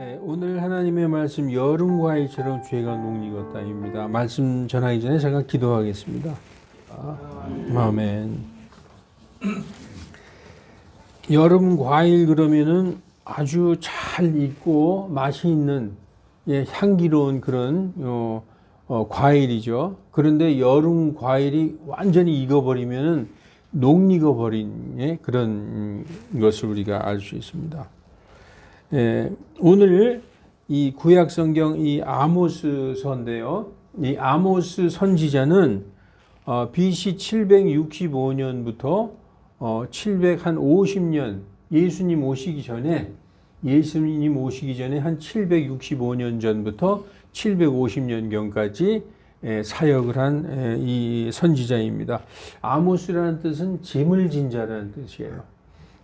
네, 오늘 하나님의 말씀 여름 과일처럼 죄가 녹익었다입니다. 말씀 전하기 전에 제가 기도하겠습니다. 아멘. 여름 과일 그러면은 아주 잘 익고 맛이 있는 향기로운 그런 과일이죠. 그런데 여름 과일이 완전히 익어버리면은 녹익어버린 그런 것을 우리가 알 수 있습니다. 오늘 이 구약 성경 이 아모스서인데요. 이 아모스 선지자는 BC 765년부터 750년 예수님 오시기 전에 한 765년 전부터 750년경까지 사역을 한 이 선지자입니다. 아모스라는 뜻은 재물진자라는 뜻이에요.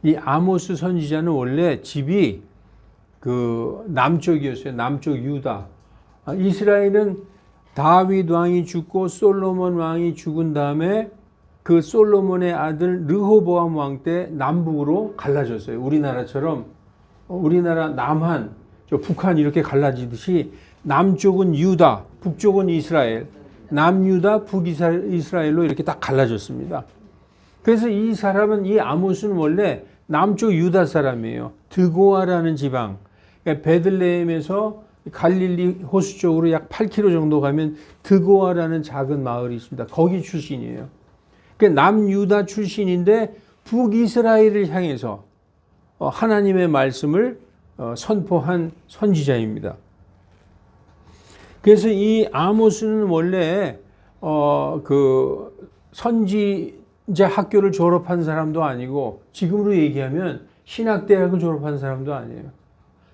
이 아모스 선지자는 원래 집이 그 남쪽이었어요. 남쪽 유다. 이스라엘은 다윗 왕이 죽고 솔로몬 왕이 죽은 다음에 그 솔로몬의 아들 르호보암 왕 때 남북으로 갈라졌어요. 우리나라처럼 우리나라 남한, 북한 이렇게 갈라지듯이 남쪽은 유다, 북쪽은 이스라엘, 남유다, 북이스라엘로 이렇게 딱 갈라졌습니다. 그래서 이 사람은 이 아모스는 원래 남쪽 유다 사람이에요. 드고아라는 지방. 그러니까 베들레헴에서 갈릴리 호수 쪽으로 약 8km 정도 가면 드고아라는 작은 마을이 있습니다. 거기 출신이에요. 그러니까 남유다 출신인데 북이스라엘을 향해서 하나님의 말씀을 선포한 선지자입니다. 그래서 이 아모스는 원래 그 선지자 학교를 졸업한 사람도 아니고 지금으로 얘기하면 신학대학을 졸업한 사람도 아니에요.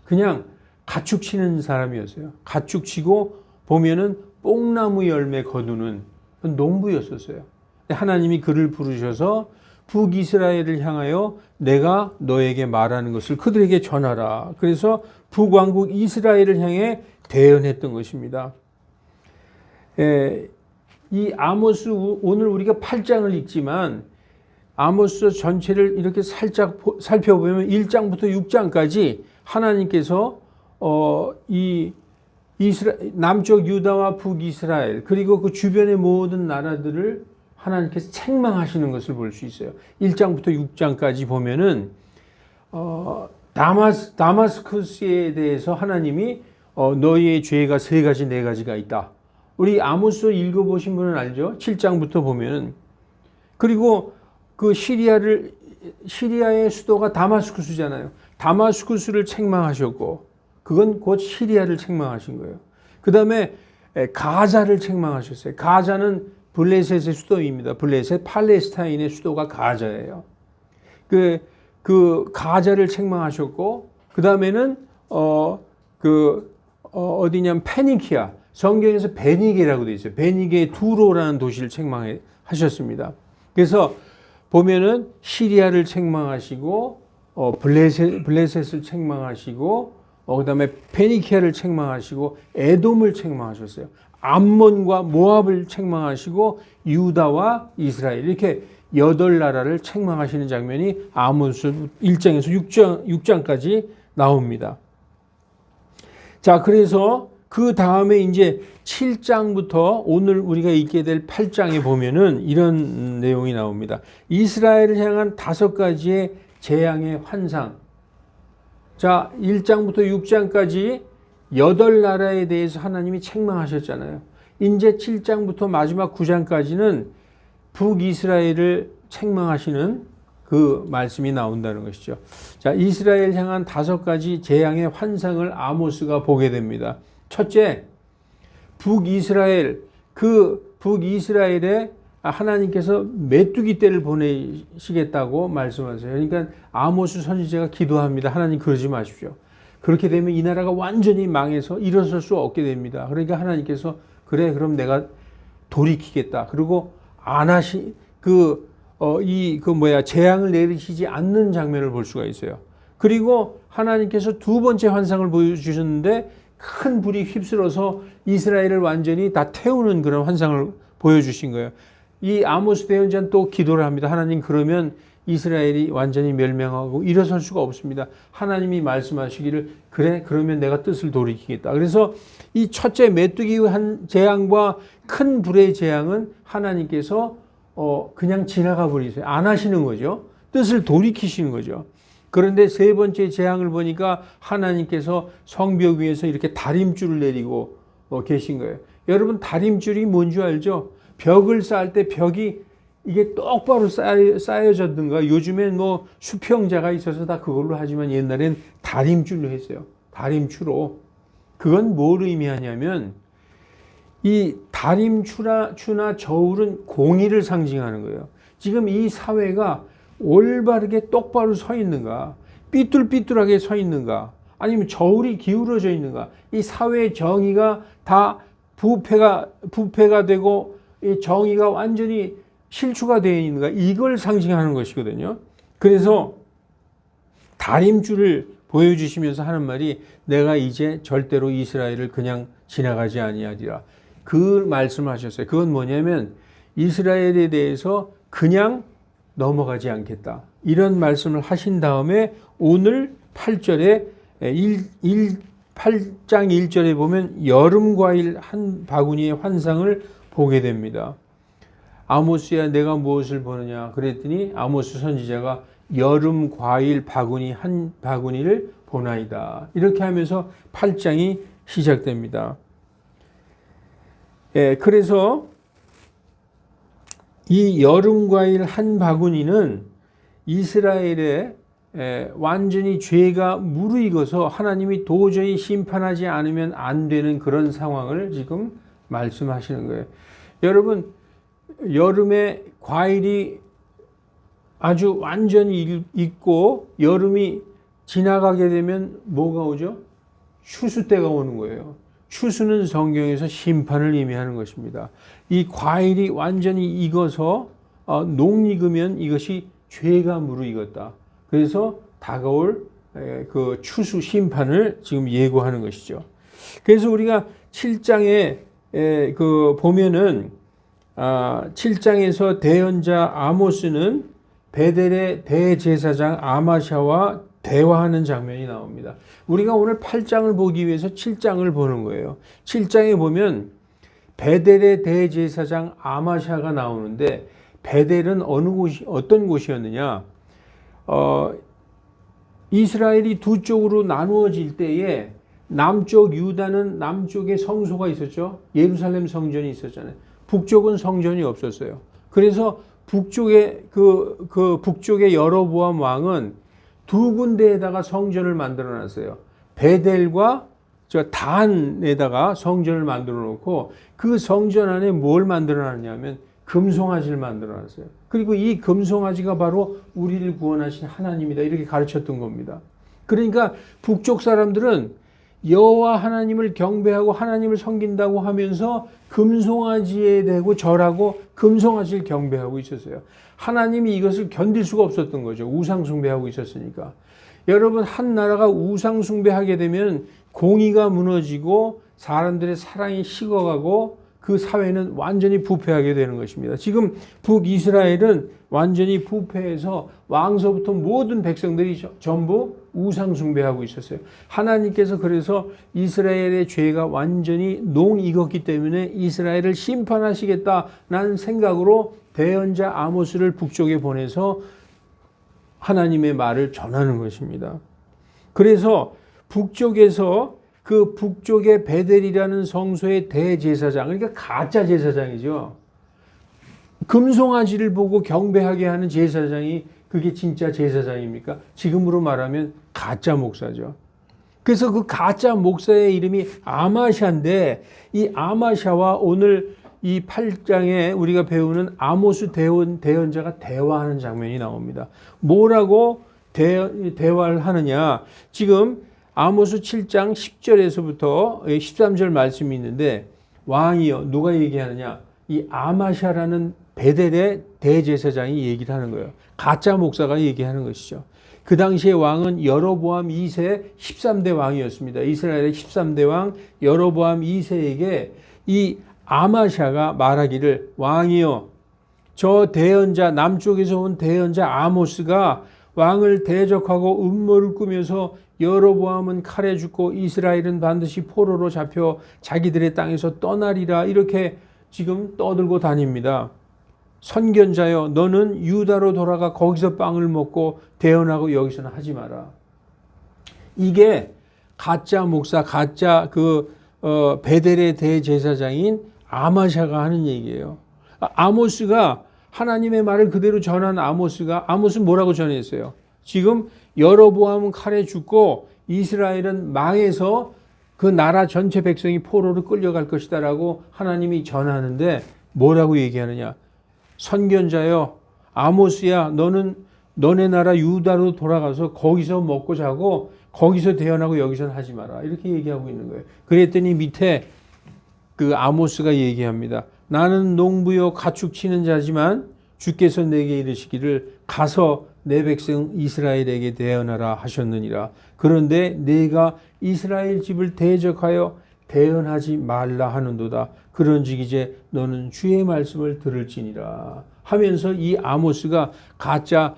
그냥 가축 치는 사람이었어요. 가축 치고 보면은 뽕나무 열매 거두는 농부였었어요. 하나님이 그를 부르셔서 북이스라엘을 향하여 내가 너에게 말하는 것을 그들에게 전하라. 그래서 북왕국 이스라엘을 향해 대언했던 것입니다. 이 아모스 오늘 우리가 8장을 읽지만 아모스 전체를 이렇게 살짝 살펴보면 1장부터 6장까지 하나님께서 이 남쪽 유다와 북이스라엘 그리고 그 주변의 모든 나라들을 하나님께서 책망하시는 것을 볼 수 있어요. 1장부터 6장까지 보면은 다마스쿠스에 대해서 하나님이 너희의 죄가 3가지 4가지가 있다. 우리 아모스 읽어보신 분은 알죠? 7장부터 보면은. 그리고 그 시리아의 수도가 다마스쿠스잖아요. 다마스쿠스를 책망하셨고 그건 곧 시리아를 책망하신 거예요. 그 다음에 가자를 책망하셨어요. 가자는 블레셋의 수도입니다. 블레셋 팔레스타인의 수도가 가자예요. 그 가자를 책망하셨고 그 다음에는 어디냐면 페니키아 성경에서 베니게라고 되어 있어요. 베니게의 두로라는 도시를 책망하셨습니다. 그래서 보면은 시리아를 책망하시고 블레셋을 책망하시고 그 다음에 페니키아를 책망하시고 에돔을 책망하셨어요. 암몬과 모압을 책망하시고 유다와 이스라엘 이렇게 8나라를 책망하시는 장면이 아모스 1장에서 6장까지 나옵니다. 자, 그래서 그 다음에 이제 7장부터 오늘 우리가 읽게 될 8장에 보면은 이런 내용이 나옵니다. 이스라엘을 향한 5가지의 재앙의 환상. 자, 1장부터 6장까지 8나라에 대해서 하나님이 책망하셨잖아요. 이제 7장부터 마지막 9장까지는 북이스라엘을 책망하시는 그 말씀이 나온다는 것이죠. 자, 이스라엘 향한 5가지 재앙의 환상을 아모스가 보게 됩니다. 첫째, 북이스라엘에 하나님께서 메뚜기 떼를 보내시겠다고 말씀하세요. 그러니까 아모스 선지자가 기도합니다. 하나님 그러지 마십시오. 그렇게 되면 이 나라가 완전히 망해서 일어설 수 없게 됩니다. 그러니까 하나님께서 그래 그럼 내가 돌이키겠다. 그리고 안 재앙을 내리시지 않는 장면을 볼 수가 있어요. 그리고 하나님께서 2번째 환상을 보여주셨는데 큰 불이 휩쓸어서 이스라엘을 완전히 다 태우는 그런 환상을 보여주신 거예요. 이 아모스 대언자는 또 기도를 합니다. 하나님 그러면 이스라엘이 완전히 멸망하고 일어설 수가 없습니다. 하나님이 말씀하시기를 그래 그러면 내가 뜻을 돌이키겠다. 그래서 이 첫째 메뚜기 한 재앙과 큰 불의 재앙은 하나님께서 그냥 지나가 버리세요. 안 하시는 거죠. 뜻을 돌이키시는 거죠. 그런데 세 번째 재앙을 보니까 하나님께서 성벽 위에서 이렇게 다림줄을 내리고 계신 거예요. 여러분 다림줄이 뭔지 알죠? 벽을 쌓을 때 벽이 이게 똑바로 쌓여졌든가 요즘엔 뭐 수평자가 있어서 다 그걸로 하지만 옛날엔 다림줄로 했어요. 다림추로. 그건 뭘 의미하냐면 이 다림추나 저울은 공의를 상징하는 거예요. 지금 이 사회가 올바르게 똑바로 서 있는가, 삐뚤삐뚤하게 서 있는가, 아니면 저울이 기울어져 있는가, 이 사회의 정의가 다 부패가 되고 이 정의가 완전히 실추가 되어 있는가, 이걸 상징하는 것이거든요. 그래서 다림줄을 보여주시면서 하는 말이 내가 이제 절대로 이스라엘을 그냥 지나가지 아니하리라. 그 말씀을 하셨어요. 그건 뭐냐면 이스라엘에 대해서 그냥 넘어가지 않겠다. 이런 말씀을 하신 다음에 오늘 8절에 8장 1절에 보면 여름 과일 한 바구니의 환상을 보게 됩니다. 아모스야 내가 무엇을 보느냐 그랬더니 아모스 선지자가 여름 과일 바구니 한 바구니를 보나이다. 이렇게 하면서 8장이 시작됩니다. 그래서 이 여름 과일 한 바구니는 이스라엘의 완전히 죄가 무르익어서 하나님이 도저히 심판하지 않으면 안 되는 그런 상황을 지금 말씀하시는 거예요. 여러분 여름에 과일이 아주 완전히 익고 여름이 지나가게 되면 뭐가 오죠? 추수 때가 오는 거예요. 추수는 성경에서 심판을 의미하는 것입니다. 이 과일이 완전히 익어서 녹익으면 이것이 죄가 무르익었다. 그래서 다가올 그 추수 심판을 지금 예고하는 것이죠. 그래서 우리가 7장에 그 보면은 7장에서 대언자 아모스는 베델의 대제사장 아마샤와 대화하는 장면이 나옵니다. 우리가 오늘 8장을 보기 위해서 7장을 보는 거예요. 7장에 보면 베델의 대제사장 아마샤가 나오는데 베델은 어떤 곳이었느냐? 이스라엘이 두 쪽으로 나누어질 때에 남쪽 유다는 남쪽에 성소가 있었죠. 예루살렘 성전이 있었잖아요. 북쪽은 성전이 없었어요. 그래서 북쪽의 북쪽의 여로보암 왕은 두 군데에다가 성전을 만들어 놨어요. 베델과 단에다가 성전을 만들어 놓고 그 성전 안에 뭘 만들어 놨냐면 금송아지를 만들어 놨어요. 그리고 이 금송아지가 바로 우리를 구원하신 하나님이다. 이렇게 가르쳤던 겁니다. 그러니까 북쪽 사람들은 여호와 하나님을 경배하고 하나님을 섬긴다고 하면서 금송아지에 대고 절하고 금송아지를 경배하고 있었어요. 하나님이 이것을 견딜 수가 없었던 거죠. 우상 숭배하고 있었으니까. 여러분 한 나라가 우상 숭배하게 되면 공의가 무너지고 사람들의 사랑이 식어가고 그 사회는 완전히 부패하게 되는 것입니다. 지금 북이스라엘은 완전히 부패해서 왕서부터 모든 백성들이 전부 우상 숭배하고 있었어요. 하나님께서 그래서 이스라엘의 죄가 완전히 농익었기 때문에 이스라엘을 심판하시겠다는 생각으로 대언자 아모스를 북쪽에 보내서 하나님의 말을 전하는 것입니다. 그래서 북쪽에서 그 북쪽의 베델이라는 성소의 대제사장, 그러니까 가짜 제사장이죠. 금송아지를 보고 경배하게 하는 제사장이 그게 진짜 제사장입니까? 지금으로 말하면 가짜 목사죠. 그래서 그 가짜 목사의 이름이 아마샤인데 이 아마샤와 오늘 이 8장에 우리가 배우는 아모스 대언자가 대화하는 장면이 나옵니다. 뭐라고 대화를 하느냐? 지금 아모스 7장 10절에서부터 13절 말씀이 있는데 왕이여 누가 얘기하느냐? 이 아마샤라는 베델의 대제사장이 얘기를 하는 거예요. 가짜 목사가 얘기하는 것이죠. 그 당시에 왕은 여로보암 2세 13대 왕이었습니다. 이스라엘의 13대 왕 여로보암 2세에게 이 아마샤가 말하기를 왕이여 저 대언자, 남쪽에서 온 대언자 아모스가 왕을 대적하고 음모를 꾸며서 여로보암은 칼에 죽고 이스라엘은 반드시 포로로 잡혀 자기들의 땅에서 떠나리라 이렇게 지금 떠들고 다닙니다. 선견자여, 너는 유다로 돌아가 거기서 빵을 먹고 대언하고 여기서는 하지 마라. 이게 가짜 목사, 가짜 베델의 대제사장인 아마샤가 하는 얘기예요. 아모스가 하나님의 말을 그대로 전한 아모스는 뭐라고 전했어요? 지금 여로보암은 칼에 죽고 이스라엘은 망해서 그 나라 전체 백성이 포로로 끌려갈 것이다라고 하나님이 전하는데 뭐라고 얘기하느냐? 선견자여, 아모스야, 너는 너네 나라 유다로 돌아가서 거기서 먹고 자고 거기서 대언하고 여기서는 하지 마라. 이렇게 얘기하고 있는 거예요. 그랬더니 밑에 그 아모스가 얘기합니다. 나는 농부요 가축 치는 자지만 주께서 내게 이르시기를 가서 내 백성 이스라엘에게 대언하라 하셨느니라. 그런데 내가 이스라엘 집을 대적하여 대언하지 말라 하는도다. 그런즉 이제 너는 주의 말씀을 들을지니라 하면서 이 아모스가 가짜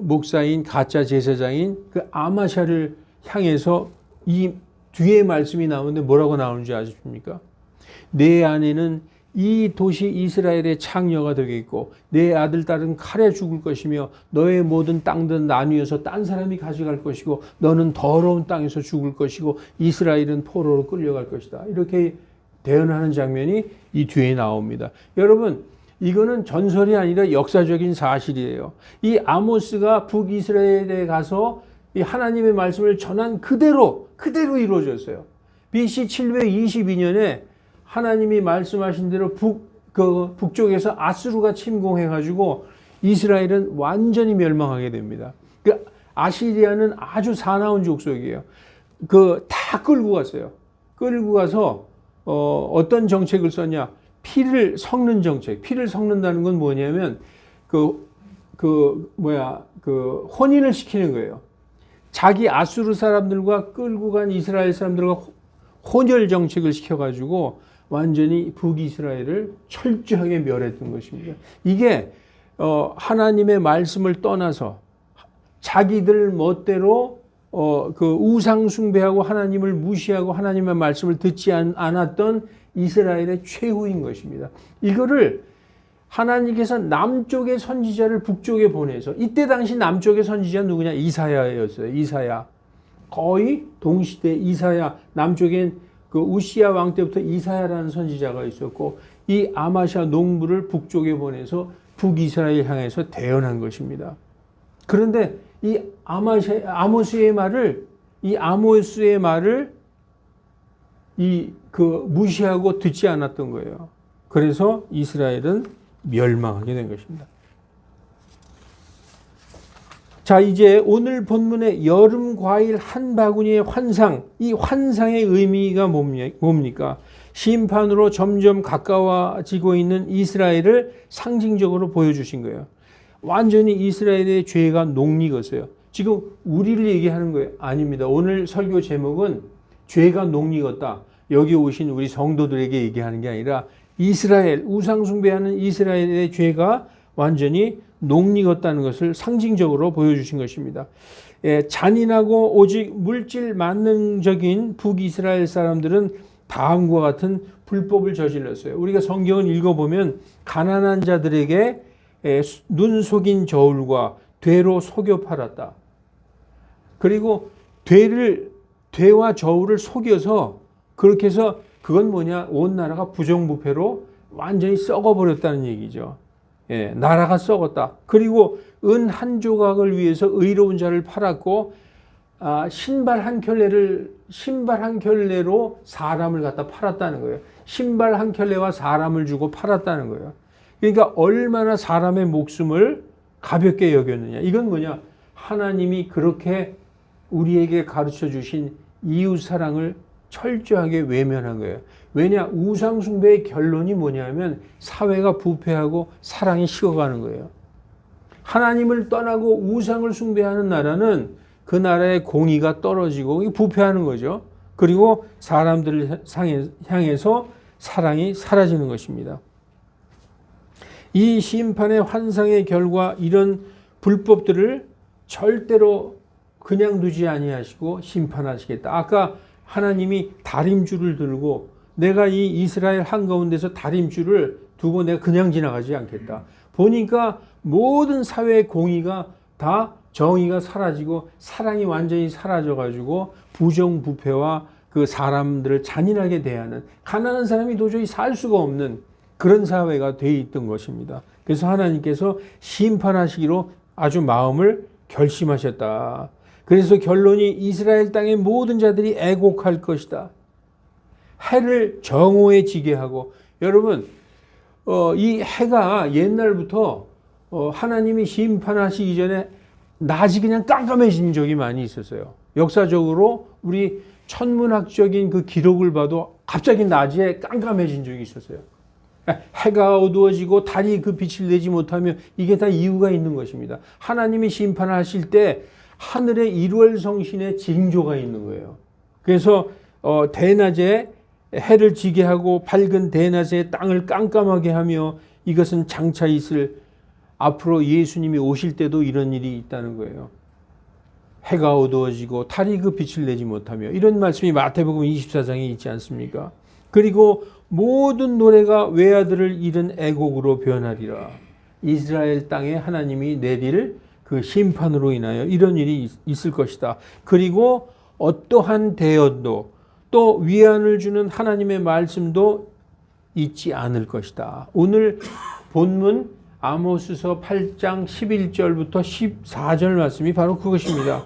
목사인 가짜 제사장인 그 아마샤를 향해서 이 뒤에 말씀이 나오는데 뭐라고 나오는지 아십니까? 내 아내는 이 도시 이스라엘의 창녀가 되겠고 내 아들 딸은 칼에 죽을 것이며 너의 모든 땅들은 나뉘어서 딴 사람이 가져갈 것이고 너는 더러운 땅에서 죽을 것이고 이스라엘은 포로로 끌려갈 것이다. 이렇게 대언하는 장면이 이 뒤에 나옵니다. 여러분, 이거는 전설이 아니라 역사적인 사실이에요. 이 아모스가 북이스라엘에 가서 이 하나님의 말씀을 전한 그대로 이루어졌어요. BC 722년에 하나님이 말씀하신 대로 북쪽에서 아수르가 침공해가지고 이스라엘은 완전히 멸망하게 됩니다. 그 아시리아는 아주 사나운 족속이에요. 다 끌고 갔어요. 끌고 가서 어떤 정책을 썼냐? 피를 섞는 정책. 피를 섞는다는 건 뭐냐면 혼인을 시키는 거예요. 자기 아수르 사람들과 끌고 간 이스라엘 사람들과 혼혈 정책을 시켜가지고 완전히 북이스라엘을 철저하게 멸했던 것입니다. 이게 하나님의 말씀을 떠나서 자기들 멋대로 우상 숭배하고 하나님을 무시하고 하나님의 말씀을 듣지 않았던 이스라엘의 최후인 것입니다. 이거를 하나님께서 남쪽의 선지자를 북쪽에 보내서, 이때 당시 남쪽의 선지자 누구냐? 이사야였어요. 이사야. 거의 동시대 이사야, 남쪽엔 우시야 왕 때부터 이사야라는 선지자가 있었고, 이 아마샤 농부를 북쪽에 보내서 북이스라엘 향해서 대언한 것입니다. 그런데 이 아모스의 말을 무시하고 듣지 않았던 거예요. 그래서 이스라엘은 멸망하게 된 것입니다. 자, 이제 오늘 본문의 여름 과일 한 바구니의 환상, 이 환상의 의미가 뭡니까? 심판으로 점점 가까워지고 있는 이스라엘을 상징적으로 보여주신 거예요. 완전히 이스라엘의 죄가 녹익었어요. 지금 우리를 얘기하는 거예요? 아닙니다. 오늘 설교 제목은 죄가 녹익었다. 여기 오신 우리 성도들에게 얘기하는 게 아니라 이스라엘, 우상숭배하는 이스라엘의 죄가 완전히 녹익었다는 것을 상징적으로 보여주신 것입니다. 잔인하고 오직 물질 만능적인 북이스라엘 사람들은 다음과 같은 불법을 저질렀어요. 우리가 성경을 읽어보면 가난한 자들에게 눈 속인 저울과 되로 속여 팔았다. 그리고 되와 저울을 속여서 그렇게 해서 그건 뭐냐? 온 나라가 부정부패로 완전히 썩어버렸다는 얘기죠. 나라가 썩었다. 그리고 은 한 조각을 위해서 의로운 자를 팔았고, 신발 한 켤레로 사람을 갖다 팔았다는 거예요. 신발 한 켤레와 사람을 주고 팔았다는 거예요. 그러니까 얼마나 사람의 목숨을 가볍게 여겼느냐. 이건 뭐냐? 하나님이 그렇게 우리에게 가르쳐 주신 이웃 사랑을 철저하게 외면한 거예요. 왜냐? 우상 숭배의 결론이 뭐냐면 사회가 부패하고 사랑이 식어가는 거예요. 하나님을 떠나고 우상을 숭배하는 나라는 그 나라의 공의가 떨어지고 부패하는 거죠. 그리고 사람들을 향해서 사랑이 사라지는 것입니다. 이 심판의 환상의 결과 이런 불법들을 절대로 그냥 두지 아니하시고 심판하시겠다. 아까 하나님이 다림줄을 들고 내가 이 이스라엘 한가운데서 다림줄을 두고 내가 그냥 지나가지 않겠다. 보니까 모든 사회의 공의가 다 정의가 사라지고 사랑이 완전히 사라져가지고 부정부패와 그 사람들을 잔인하게 대하는, 가난한 사람이 도저히 살 수가 없는 그런 사회가 돼 있던 것입니다. 그래서 하나님께서 심판하시기로 아주 마음을 결심하셨다. 그래서 결론이 이스라엘 땅의 모든 자들이 애곡할 것이다. 해를 정오에 지게 하고, 여러분 이 해가 옛날부터 하나님이 심판하시기 전에 낮이 그냥 깜깜해진 적이 많이 있었어요. 역사적으로 우리 천문학적인 그 기록을 봐도 갑자기 낮에 깜깜해진 적이 있었어요. 해가 어두워지고 달이 그 빛을 내지 못하면 이게 다 이유가 있는 것입니다. 하나님이 심판을 하실 때 하늘에 일월성신의 징조가 있는 거예요. 그래서 대낮에 해를 지게 하고 밝은 대낮에 땅을 깜깜하게 하며, 이것은 장차 있을 앞으로 예수님이 오실 때도 이런 일이 있다는 거예요. 해가 어두워지고 달이 그 빛을 내지 못하며, 이런 말씀이 마태복음 24장에 있지 않습니까? 그리고 모든 노래가 외아들을 잃은 애곡으로 변하리라. 이스라엘 땅에 하나님이 내릴 그 심판으로 인하여 이런 일이 있을 것이다. 그리고 어떠한 대언도 또 위안을 주는 하나님의 말씀도 있지 않을 것이다. 오늘 본문 아모스서 8장 11절부터 14절 말씀이 바로 그것입니다.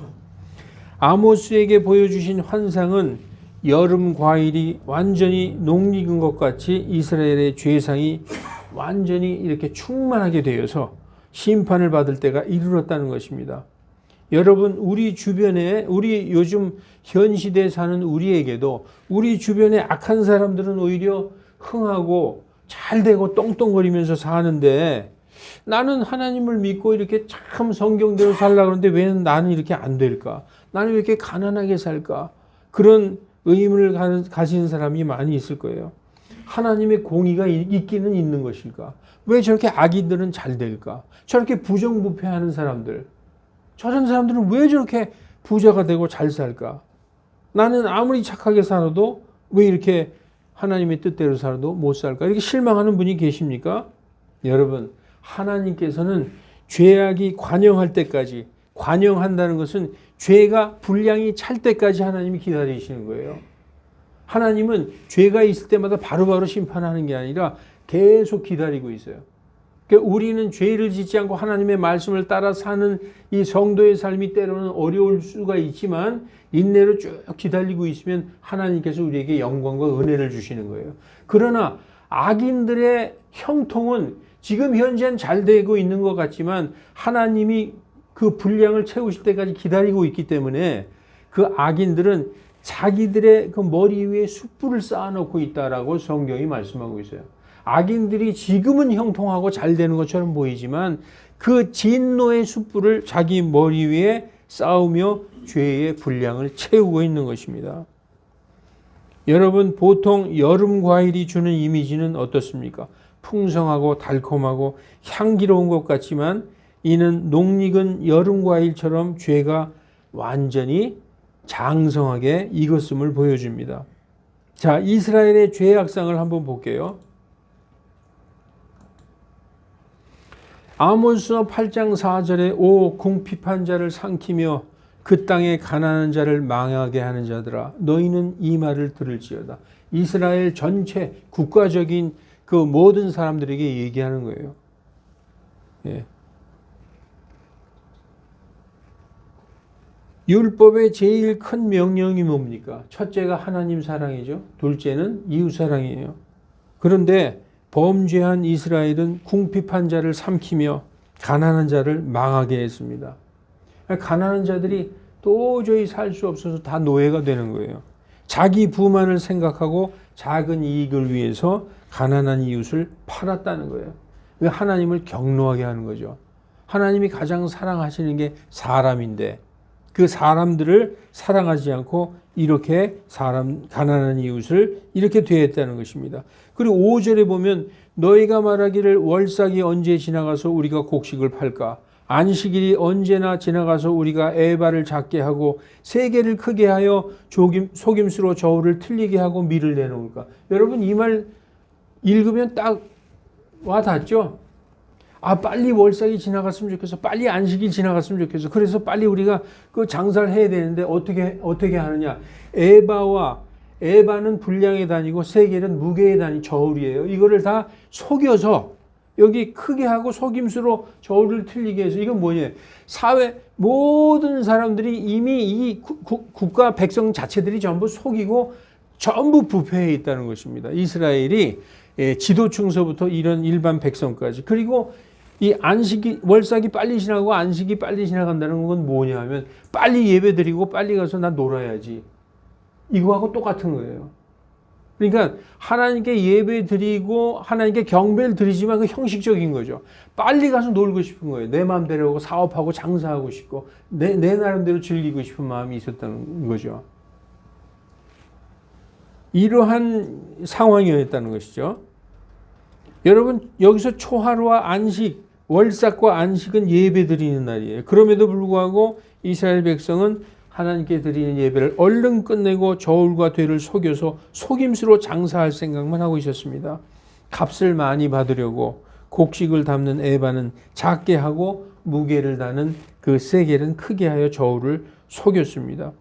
아모스에게 보여주신 환상은 여름 과일이 완전히 녹익은 것 같이 이스라엘의 죄상이 완전히 이렇게 충만하게 되어서 심판을 받을 때가 이르렀다는 것입니다. 여러분, 우리 주변에, 우리 요즘 현 시대에 사는 우리에게도 우리 주변에 악한 사람들은 오히려 흥하고 잘 되고 똥똥거리면서 사는데, 나는 하나님을 믿고 이렇게 참 성경대로 살려고 하는데 왜 나는 이렇게 안 될까? 나는 왜 이렇게 가난하게 살까? 그런 의문을 가진 사람이 많이 있을 거예요. 하나님의 공의가 있기는 있는 것일까? 왜 저렇게 악인들은 잘 될까? 저렇게 부정부패하는 사람들, 저런 사람들은 왜 저렇게 부자가 되고 잘 살까? 나는 아무리 착하게 살아도 왜 이렇게 하나님의 뜻대로 살아도 못 살까? 이렇게 실망하는 분이 계십니까? 여러분, 하나님께서는 죄악이 관영할 때까지, 관영한다는 것은 죄가 분량이 찰 때까지 하나님이 기다리시는 거예요. 하나님은 죄가 있을 때마다 바로바로 심판하는 게 아니라 계속 기다리고 있어요. 그러니까 우리는 죄를 짓지 않고 하나님의 말씀을 따라 사는 이 성도의 삶이 때로는 어려울 수가 있지만 인내로 쭉 기다리고 있으면 하나님께서 우리에게 영광과 은혜를 주시는 거예요. 그러나 악인들의 형통은 지금 현재는 잘 되고 있는 것 같지만 하나님이 그 분량을 채우실 때까지 기다리고 있기 때문에 그 악인들은 자기들의 그 머리 위에 숯불을 쌓아놓고 있다라고 성경이 말씀하고 있어요. 악인들이 지금은 형통하고 잘 되는 것처럼 보이지만 그 진노의 숯불을 자기 머리 위에 쌓으며 죄의 분량을 채우고 있는 것입니다. 여러분, 보통 여름 과일이 주는 이미지는 어떻습니까? 풍성하고 달콤하고 향기로운 것 같지만 이는 녹익은 여름 과일처럼 죄가 완전히 장성하게 익었음을 보여줍니다. 자, 이스라엘의 죄의 악상을 한번 볼게요. 아모스서 8장 4절에 오 궁핍한 자를 삼키며 그 땅에 가난한 자를 망하게 하는 자들아, 너희는 이 말을 들을지어다. 이스라엘 전체 국가적인 그 모든 사람들에게 얘기하는 거예요. 예. 율법의 제일 큰 명령이 뭡니까? 첫째가 하나님 사랑이죠. 둘째는 이웃 사랑이에요. 그런데 범죄한 이스라엘은 궁핍한 자를 삼키며 가난한 자를 망하게 했습니다. 가난한 자들이 도저히 살 수 없어서 다 노예가 되는 거예요. 자기 부만을 생각하고 작은 이익을 위해서 가난한 이웃을 팔았다는 거예요. 왜? 하나님을 경노하게 하는 거죠. 하나님이 가장 사랑하시는 게 사람인데 그 사람들을 사랑하지 않고 이렇게 가난한 이웃을 이렇게 대했다는 것입니다. 그리고 5절에 보면 너희가 말하기를 월삭이 언제 지나가서 우리가 곡식을 팔까? 안식일이 언제나 지나가서 우리가 에바를 작게 하고 세계를 크게 하여 속임수로 저울을 틀리게 하고 밀을 내놓을까? 여러분 이 말 읽으면 딱 와닿죠? 아, 빨리 월삭이 지나갔으면 좋겠어. 빨리 안식이 지나갔으면 좋겠어. 그래서 빨리 우리가 그 장사를 해야 되는데 어떻게 하느냐? 에바는 분량의 단위고 세겔은 무게의 단위, 저울이에요. 이거를 다 속여서 여기 크게 하고 속임수로 저울을 틀리게 해서 이건 뭐냐? 사회 모든 사람들이 이미 이 국가 백성 자체들이 전부 속이고 전부 부패해 있다는 것입니다. 이스라엘이 지도층서부터 이런 일반 백성까지. 그리고 이 월삭이 빨리 지나가고 안식이 빨리 지나간다는 건 뭐냐 하면 빨리 예배 드리고 빨리 가서 나 놀아야지. 이거하고 똑같은 거예요. 그러니까 하나님께 예배 드리고 하나님께 경배를 드리지만 그 형식적인 거죠. 빨리 가서 놀고 싶은 거예요. 내 마음대로 하고 사업하고 장사하고 싶고 내 나름대로 즐기고 싶은 마음이 있었다는 거죠. 이러한 상황이었다는 것이죠. 여러분 여기서 초하루와 안식, 월삭과 안식은 예배 드리는 날이에요. 그럼에도 불구하고 이스라엘 백성은 하나님께 드리는 예배를 얼른 끝내고 저울과 되를 속여서 속임수로 장사할 생각만 하고 있었습니다. 값을 많이 받으려고 곡식을 담는 에바는 작게 하고 무게를 다는 그 세겔은 크게 하여 저울을 속였습니다.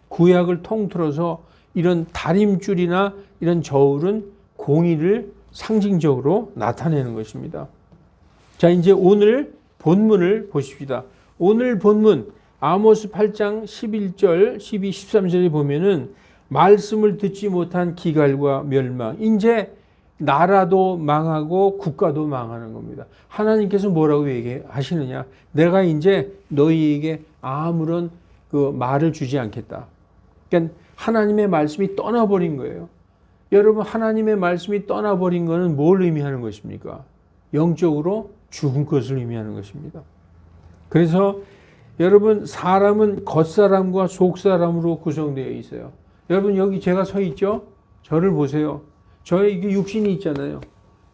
구약을 통틀어서 이런 다림줄이나 이런 저울은 공의를 상징적으로 나타내는 것입니다. 자, 이제 오늘 본문을 보십시다. 오늘 본문 아모스 8장 11절, 12, 13절에 보면은 말씀을 듣지 못한 기갈과 멸망. 이제 나라도 망하고 국가도 망하는 겁니다. 하나님께서 뭐라고 얘기하시느냐? 내가 이제 너희에게 아무런 그 말을 주지 않겠다. 그러니까 하나님의 말씀이 떠나버린 거예요. 여러분 하나님의 말씀이 떠나버린 것은 뭘 의미하는 것입니까? 영적으로 죽은 것을 의미하는 것입니다. 그래서 여러분 사람은 겉사람과 속사람으로 구성되어 있어요. 여러분 여기 제가 서 있죠? 저를 보세요. 저의 이게 육신이 있잖아요.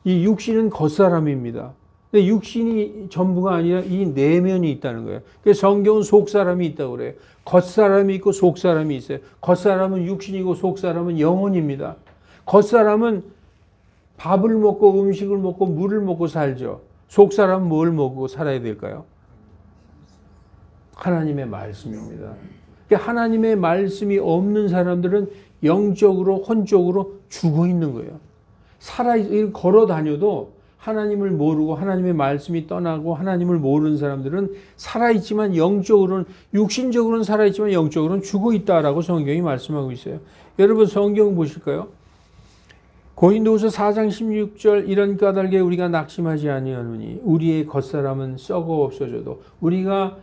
이 육신은 겉사람입니다. 근데 육신이 전부가 아니라 이 내면이 있다는 거예요. 그래서 성경은 속사람이 있다고 그래요. 겉사람이 있고 속사람이 있어요. 겉사람은 육신이고 속사람은 영혼입니다. 겉사람은 밥을 먹고 음식을 먹고 물을 먹고 살죠. 속사람은 뭘 먹고 살아야 될까요? 하나님의 말씀입니다. 그러니까 하나님의 말씀이 없는 사람들은 영적으로 혼적으로 죽어 있는 거예요. 걸어 다녀도 하나님을 모르고 하나님의 말씀이 떠나고 하나님을 모르는 사람들은 살아있지만 영적으로는 육신적으로는 살아있지만 영적으로는 죽어 있다라고 성경이 말씀하고 있어요. 여러분 성경 보실까요? 고린도후서 4장 16절 이런 까닭에 우리가 낙심하지 아니하노니 우리의 겉사람은 썩어 없어져도 우리가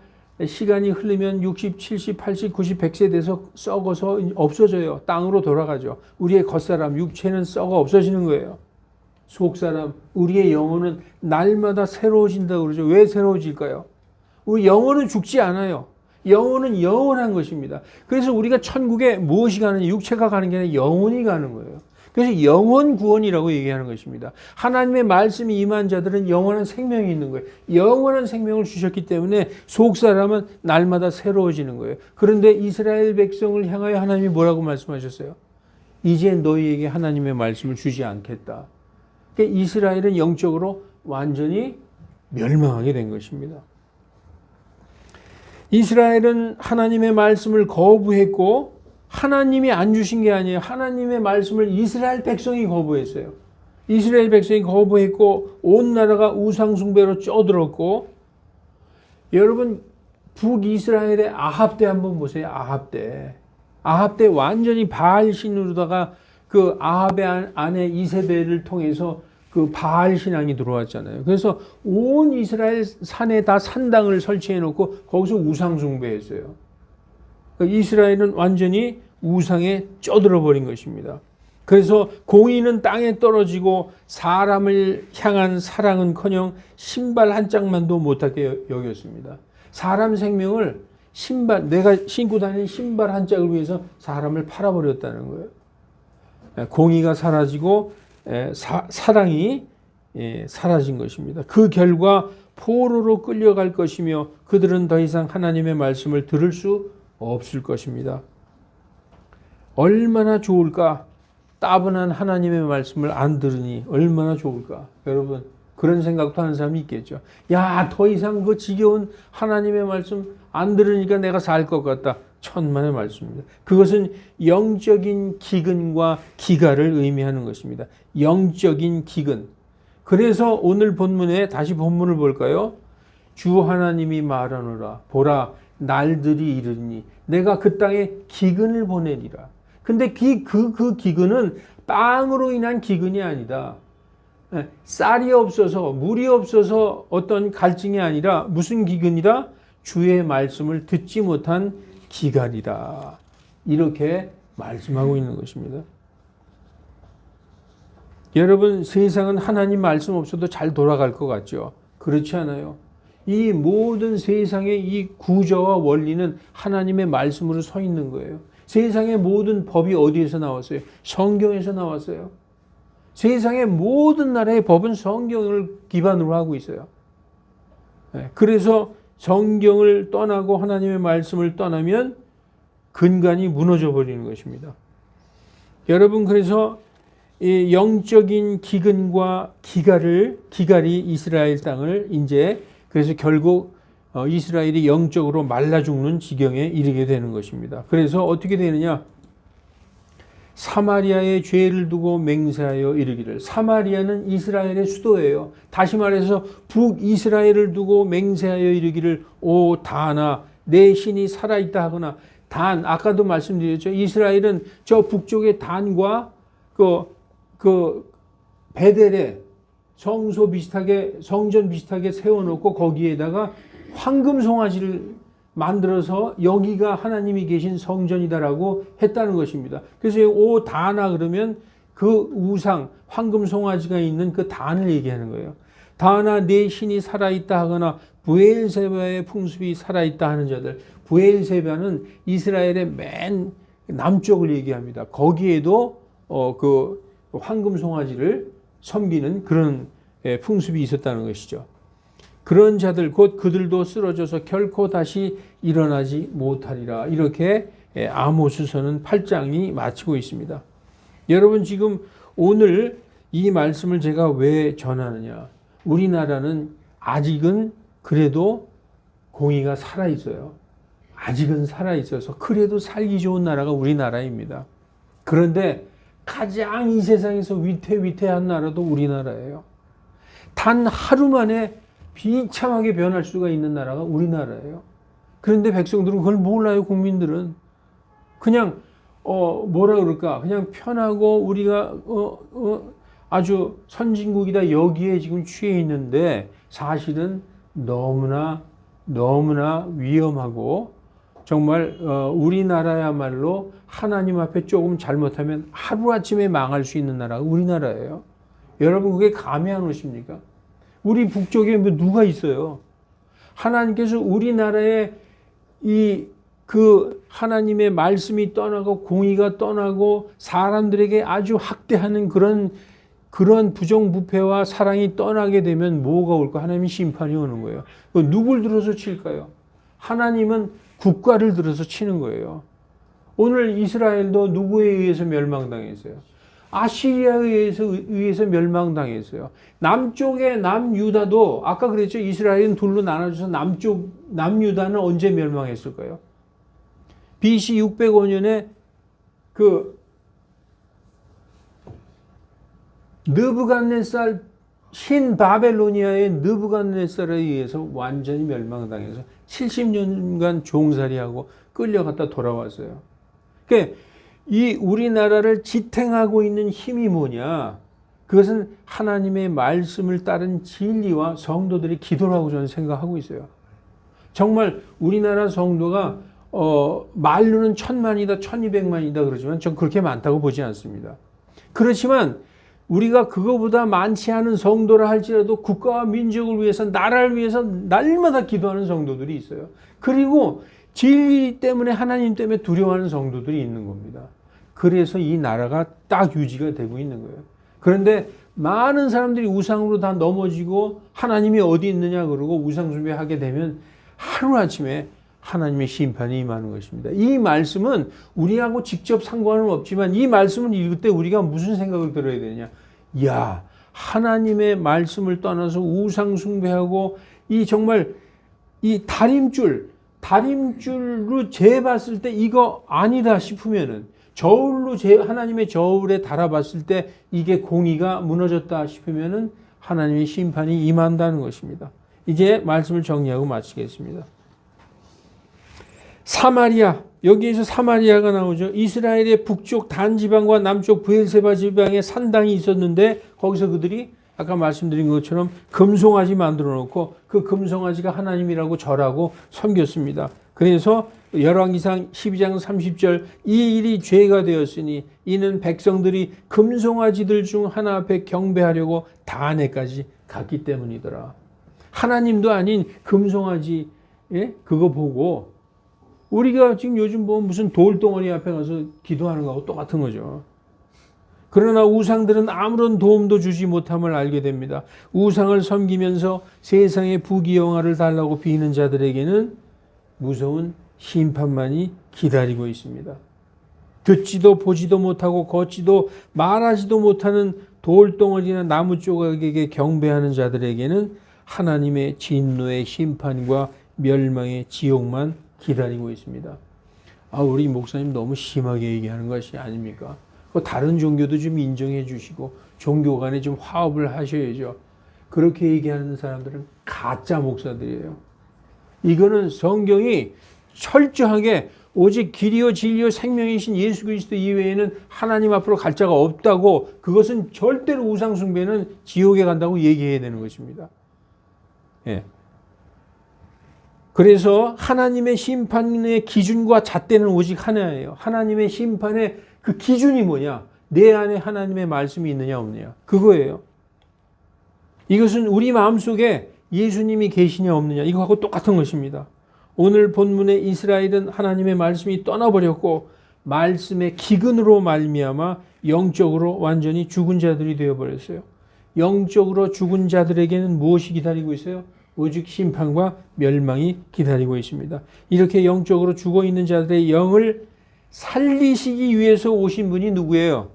시간이 흐르면 60, 70, 80, 90, 100세 돼서 썩어서 없어져요. 땅으로 돌아가죠. 우리의 겉사람, 육체는 썩어 없어지는 거예요. 속사람, 우리의 영혼은 날마다 새로워진다고 그러죠. 왜 새로워질까요? 우리 영혼은 죽지 않아요. 영혼은 영원한 것입니다. 그래서 우리가 천국에 무엇이 가느냐, 육체가 가는 게 아니라 영혼이 가는 거예요. 그래서 영혼 구원이라고 얘기하는 것입니다. 하나님의 말씀이 임한 자들은 영원한 생명이 있는 거예요. 영원한 생명을 주셨기 때문에 속사람은 날마다 새로워지는 거예요. 그런데 이스라엘 백성을 향하여 하나님이 뭐라고 말씀하셨어요? 이제 너희에게 하나님의 말씀을 주지 않겠다. 그러니까 이스라엘은 영적으로 완전히 멸망하게 된 것입니다. 이스라엘은 하나님의 말씀을 거부했고 하나님이 안 주신 게 아니에요. 하나님의 말씀을 이스라엘 백성이 거부했어요. 이스라엘 백성이 거부했고 온 나라가 우상 숭배로 쪄들었고 여러분 북이스라엘의 아합 때 한번 보세요. 아합 때 완전히 바알 신으로다가 그 아합의 아내 이세벨을 통해서 그 바알 신앙이 들어왔잖아요. 그래서 온 이스라엘 산에 다 산당을 설치해 놓고 거기서 우상 숭배했어요. 이스라엘은 완전히 우상에 쪄들어 버린 것입니다. 그래서 공의는 땅에 떨어지고 사람을 향한 사랑은커녕 신발 한 짝만도 못하게 여겼습니다. 사람 생명을 신발, 내가 신고 다니는 신발 한 짝을 위해서 사람을 팔아버렸다는 거예요. 공의가 사라지고 사랑이 사라진 것입니다. 그 결과 포로로 끌려갈 것이며 그들은 더 이상 하나님의 말씀을 들을 수 없을 것입니다. 얼마나 좋을까? 따분한 하나님의 말씀을 안 들으니 얼마나 좋을까? 여러분, 그런 생각도 하는 사람이 있겠죠. 야, 더 이상 그 지겨운 하나님의 말씀 안 들으니까 내가 살 것 같다. 천만의 말씀입니다. 그것은 영적인 기근과 기가를 의미하는 것입니다. 영적인 기근. 그래서 오늘 본문에 다시 본문을 볼까요? 주 하나님이 말하노라. 보라, 날들이 이르니 내가 그 땅에 기근을 보내리라. 근데 그 기근은 빵으로 인한 기근이 아니다. 쌀이 없어서 물이 없어서 어떤 갈증이 아니라 무슨 기근이다? 주의 말씀을 듣지 못한 기갈이다. 이렇게 말씀하고 있는 것입니다. 여러분, 세상은 하나님 말씀 없어도 잘 돌아갈 것 같죠? 그렇지 않아요. 이 모든 세상의 이 구조와 원리는 하나님의 말씀으로 서 있는 거예요. 세상의 모든 법이 어디에서 나왔어요? 성경에서 나왔어요. 세상의 모든 나라의 법은 성경을 기반으로 하고 있어요. 그래서 성경을 떠나고 하나님의 말씀을 떠나면 근간이 무너져 버리는 것입니다. 여러분, 그래서 이 영적인 기근과 기갈이 이스라엘 땅을 이제 그래서 결국 이스라엘이 영적으로 말라 죽는 지경에 이르게 되는 것입니다. 그래서 어떻게 되느냐? 사마리아의 죄를 두고 맹세하여 이르기를. 사마리아는 이스라엘의 수도예요. 다시 말해서 북이스라엘을 두고 맹세하여 이르기를 오 다나 내 신이 살아있다 하거나. 단, 아까도 말씀드렸죠. 이스라엘은 저 북쪽의 단과 그 베델에 성소 비슷하게 성전 비슷하게 세워놓고 거기에다가 황금 송아지를 만들어서 여기가 하나님이 계신 성전이다라고 했다는 것입니다. 그래서 오 다나 그러면 그 우상 황금 송아지가 있는 그 단을 얘기하는 거예요. 다나 내 신이 살아있다 하거나 브엘세바의 풍습이 살아있다 하는 자들. 브엘세바는 이스라엘의 맨 남쪽을 얘기합니다. 거기에도 그 황금 송아지를 섬기는 그런 풍습이 있었다는 것이죠. 그런 자들 곧 그들도 쓰러져서 결코 다시 일어나지 못하리라. 이렇게 아모스서는 8장이 마치고 있습니다. 여러분, 지금 오늘 이 말씀을 제가 왜 전하느냐? 우리나라는 아직은 그래도 공의가 살아있어요. 아직은 살아있어서 그래도 살기 좋은 나라가 우리나라입니다. 그런데 가장 이 세상에서 위태위태한 나라도 우리나라예요. 단 하루 만에 비참하게 변할 수가 있는 나라가 우리나라예요. 그런데 백성들은 그걸 몰라요. 국민들은 그냥 뭐라 그럴까? 그냥 편하고 우리가 아주 선진국이다 여기에 지금 취해 있는데 사실은 너무나 위험하고 정말 우리나라야말로 하나님 앞에 조금 잘못하면 하루아침에 망할 수 있는 나라가 우리나라예요. 여러분, 그게 감이 안 오십니까? 우리 북쪽에 누가 있어요? 하나님께서 우리나라에 그 하나님의 말씀이 떠나고 공의가 떠나고 사람들에게 아주 학대하는 그런 부정부패와 사랑이 떠나게 되면 뭐가 올까? 하나님의 심판이 오는 거예요. 누굴 들어서 칠까요? 하나님은 국가를 들어서 치는 거예요. 오늘 이스라엘도 누구에 의해서 멸망당했어요? 아시리아에 의해서 멸망당했어요. 남쪽의 남유다도 아까 그랬죠. 이스라엘은 둘로 나눠져서 남유다는 언제 멸망했을까요? BC 605년에 그 느부갓네살 신바벨로니아의 느부갓네살에 의해서 완전히 멸망당해서 70년간 종살이하고 끌려갔다 돌아왔어요. 그러니까 이 우리나라를 지탱하고 있는 힘이 뭐냐? 그것은 하나님의 말씀을 따른 진리와 성도들이 기도라고 저는 생각하고 있어요. 정말 우리나라 성도가 말로는 1000만이다, 1200만이다 그러지만 전 그렇게 많다고 보지 않습니다. 그렇지만 우리가 그거보다 많지 않은 성도라 할지라도 국가와 민족을 위해서 나라를 위해서 날마다 기도하는 성도들이 있어요. 그리고 진리 때문에 하나님 때문에 두려워하는 성도들이 있는 겁니다. 그래서 이 나라가 딱 유지가 되고 있는 거예요. 그런데 많은 사람들이 우상으로 다 넘어지고 하나님이 어디 있느냐 그러고 우상 숭배하게 되면 하루아침에 하나님의 심판이 임하는 것입니다. 이 말씀은 우리하고 직접 상관은 없지만 이 말씀을 읽을 때 우리가 무슨 생각을 들어야 되냐. 야, 하나님의 말씀을 떠나서 우상 숭배하고 이 정말 이 다림줄로 재봤을 때 이거 아니다 싶으면은 하나님의 저울에 달아봤을 때 이게 공의가 무너졌다 싶으면은 하나님의 심판이 임한다는 것입니다. 이제 말씀을 정리하고 마치겠습니다. 사마리아, 여기에서 사마리아가 나오죠. 이스라엘의 북쪽 단 지방과 남쪽 브엘세바 지방에 산당이 있었는데 거기서 그들이 아까 말씀드린 것처럼 금송아지 만들어 놓고 그 금송아지가 하나님이라고 절하고 섬겼습니다. 그래서 열왕기상 12장 30절 이 일이 죄가 되었으니 이는 백성들이 금송아지들 중 하나 앞에 경배하려고 단에까지 갔기 때문이더라. 하나님도 아닌 금송아지 그거 보고 우리가 지금 요즘 보면 무슨 돌덩어리 앞에 가서 기도하는 거하고 똑같은 거죠. 그러나 우상들은 아무런 도움도 주지 못함을 알게 됩니다. 우상을 섬기면서 세상의 부귀영화를 달라고 비는 자들에게는 무서운 심판만이 기다리고 있습니다. 듣지도 보지도 못하고 걷지도 말하지도 못하는 돌덩어리나 나무 조각에게 경배하는 자들에게는 하나님의 진노의 심판과 멸망의 지옥만 기다리고 있습니다. 우리 목사님 너무 심하게 얘기하는 것이 아닙니까? 다른 종교도 좀 인정해 주시고 종교 간에 좀 화합을 하셔야죠. 그렇게 얘기하는 사람들은 가짜 목사들이에요. 이거는 성경이 철저하게 오직 길이요 진리요 생명이신 예수 그리스도 이외에는 하나님 앞으로 갈 자가 없다고 그것은 절대로 우상 숭배는 지옥에 간다고 얘기해야 되는 것입니다. 예. 그래서 하나님의 심판의 기준과 잣대는 오직 하나예요. 하나님의 심판의 그 기준이 뭐냐? 내 안에 하나님의 말씀이 있느냐 없느냐. 그거예요. 이것은 우리 마음속에 예수님이 계시냐 없느냐. 이거하고 똑같은 것입니다. 오늘 본문의 이스라엘은 하나님의 말씀이 떠나버렸고 말씀의 기근으로 말미암아 영적으로 완전히 죽은 자들이 되어버렸어요. 영적으로 죽은 자들에게는 무엇이 기다리고 있어요? 오직 심판과 멸망이 기다리고 있습니다. 이렇게 영적으로 죽어있는 자들의 영을 살리시기 위해서 오신 분이 누구예요?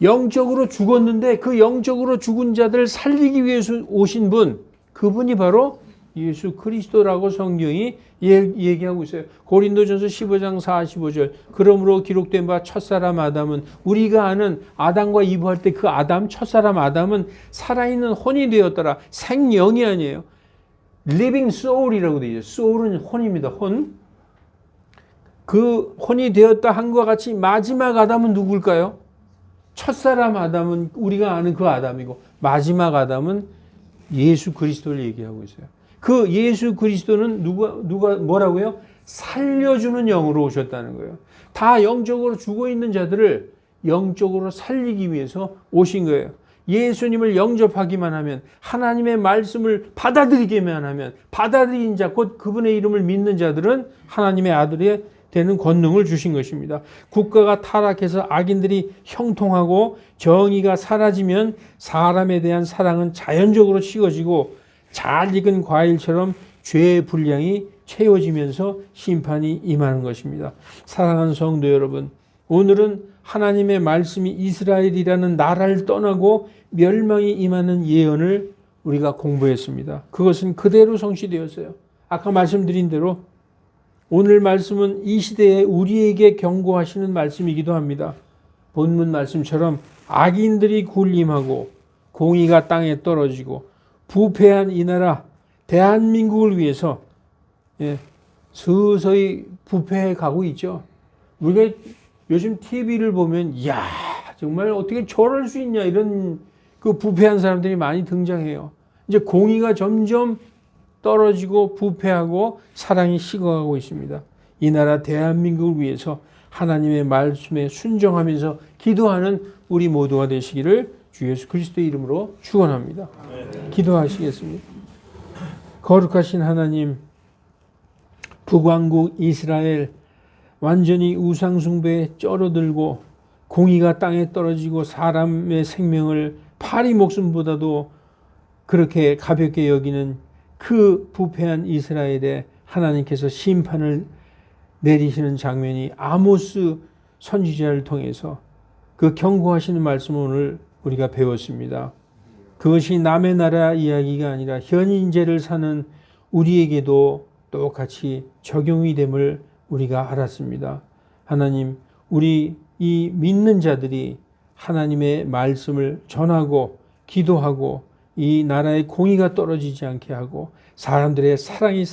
영적으로 죽었는데 그 영적으로 죽은 자들을 살리기 위해서 오신 분, 그분이 바로 예수 그리스도라고 성경이 얘기하고 있어요. 고린도전서 15장 45절 그러므로 기록된 바 첫사람 아담은 우리가 아는 아담과 이브 할 때 그 아담 첫사람 아담은 살아있는 혼이 되었더라. 생영이 아니에요. living soul이라고 되어 있어요. soul은 혼입니다. 혼. 그 혼이 되었다 한과 같이 마지막 아담은 누굴까요? 첫사람 아담은 우리가 아는 그 아담이고 마지막 아담은 예수 그리스도를 얘기하고 있어요. 그 예수 그리스도는 누가 뭐라고요? 살려주는 영으로 오셨다는 거예요. 다 영적으로 죽어있는 자들을 영적으로 살리기 위해서 오신 거예요. 예수님을 영접하기만 하면 하나님의 말씀을 받아들이기만 하면 받아들인 자 곧 그분의 이름을 믿는 자들은 하나님의 아들이 되는 권능을 주신 것입니다. 국가가 타락해서 악인들이 형통하고 정의가 사라지면 사람에 대한 사랑은 자연적으로 식어지고 잘 익은 과일처럼 죄의 분량이 채워지면서 심판이 임하는 것입니다. 사랑하는 성도 여러분, 오늘은 하나님의 말씀이 이스라엘이라는 나라를 떠나고 멸망이 임하는 예언을 우리가 공부했습니다. 그것은 그대로 성취되었어요. 아까 말씀드린 대로 오늘 말씀은 이 시대에 우리에게 경고하시는 말씀이기도 합니다. 본문 말씀처럼 악인들이 군림하고 공의가 땅에 떨어지고 부패한 이 나라 대한민국을 위해서 서서히 부패해 가고 있죠. 우리가 요즘 TV를 보면 이야 정말 어떻게 저럴 수 있냐 이런 그 부패한 사람들이 많이 등장해요. 이제 공의가 점점 떨어지고 부패하고 사랑이 식어가고 있습니다. 이 나라 대한민국을 위해서 하나님의 말씀에 순종하면서 기도하는 우리 모두가 되시기를 주 예수 그리스도의 이름으로 축원합니다. 기도하시겠습니다. 거룩하신 하나님, 북왕국 이스라엘 완전히 우상숭배에 쩔어들고 공의가 땅에 떨어지고 사람의 생명을 파리 목숨보다도 그렇게 가볍게 여기는 그 부패한 이스라엘에 하나님께서 심판을 내리시는 장면이 아모스 선지자를 통해서 그 경고하시는 말씀을 오늘 우리가 배웠습니다. 그것이 남의 나라 이야기가 아니라 현인제를 사는 우리에게도 똑같이 적용이 됨을 우리가 알았습니다. 하나님, 우리 이 믿는 자들이 하나님의 말씀을 전하고 기도하고 이 나라의 공의가 떨어지지 않게 하고 사람들의 사랑이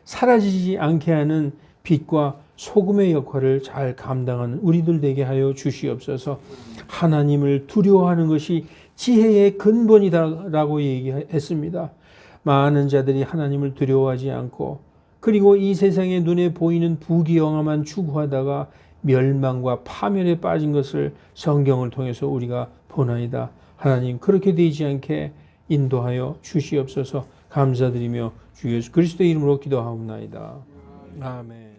사라지지 않게 하는 빛과 소금의 역할을 잘 감당하는 우리들 되게 하여 주시옵소서. 하나님을 두려워하는 것이 지혜의 근본이다라고 얘기했습니다. 많은 자들이 하나님을 두려워하지 않고 그리고 이 세상에 눈에 보이는 부귀영화만 추구하다가 멸망과 파멸에 빠진 것을 성경을 통해서 우리가 보나이다. 하나님 그렇게 되지 않게 인도하여 주시옵소서. 감사드리며 주 예수 그리스도의 이름으로 기도하옵나이다. 아멘.